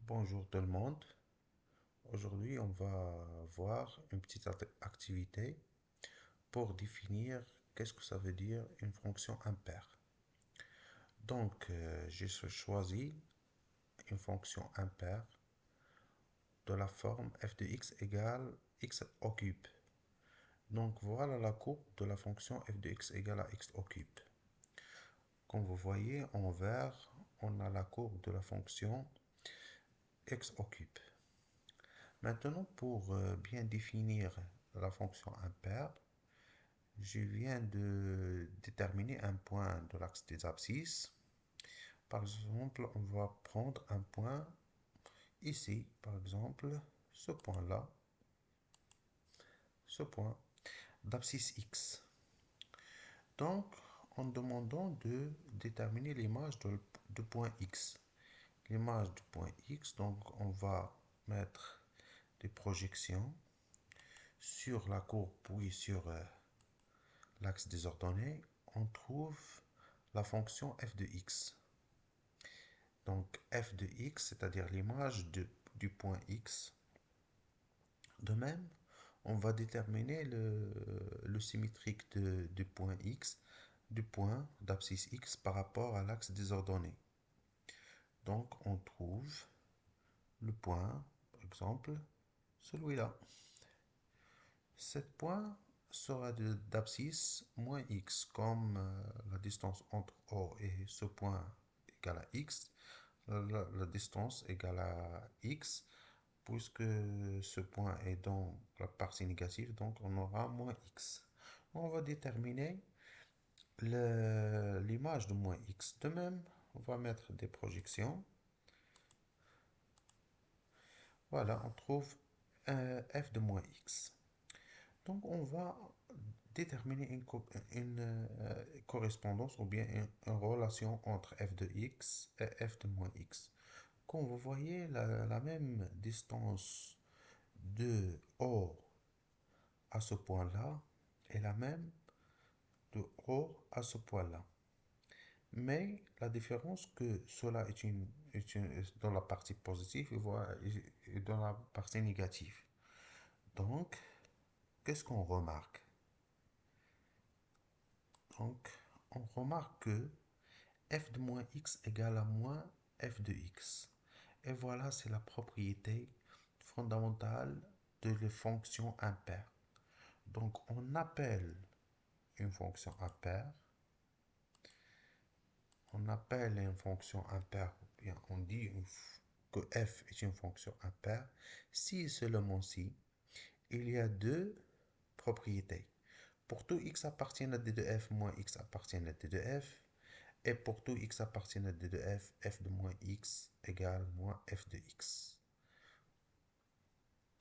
Bonjour tout le monde. Aujourd'hui, on va voir une petite activité pour définir qu'est-ce que ça veut dire une fonction impaire. Donc, j'ai choisi une fonction impaire de la forme f de x égale x au cube. Donc, voilà la courbe de la fonction f de x égale à x au cube. Comme vous voyez, en vert, on a la courbe de la fonction x au cube. Maintenant, pour bien définir la fonction impaire, je viens de déterminer un point de l'axe des abscisses. Par exemple, on va prendre un point ici, par exemple, ce point-là, ce point d'abscisse X. Donc, en demandant de déterminer l'image de point X. L'image du point X, donc on va mettre des projections sur la courbe, puis sur l'axe des ordonnées, on trouve la fonction f de x. Donc f de x, c'est-à-dire l'image du point x. De même, on va déterminer le symétrique du point x, du point d'abscisse x par rapport à l'axe des ordonnées. Donc on trouve le point, par exemple, celui-là. Ce point sera d'abscisse moins x, comme la distance entre O et ce point égale à x, la distance égale à x, puisque ce point est dans la partie négative, donc on aura moins x. On va déterminer l'image de moins x. De même, on va mettre des projections. Voilà, on trouve f de moins x. Donc on va déterminer une correspondance ou bien une relation entre f de x et f de moins x. Comme vous voyez, la même distance de O à ce point-là est la même de O à ce point-là. Mais la différence que cela est dans la partie positive et dans la partie négative. Donc, qu'est-ce qu'on remarque? Donc, on remarque que f de moins x égale à moins f de x. Et voilà, c'est la propriété fondamentale de la fonction impaire. Donc, on appelle une fonction impaire, ou bien on dit que f est une fonction impaire si et seulement si il y a deux propriétés. Pour tout x appartient à d de f, moins x appartient à d de f. Et pour tout x appartient à d de f, f de moins x égale moins f de x.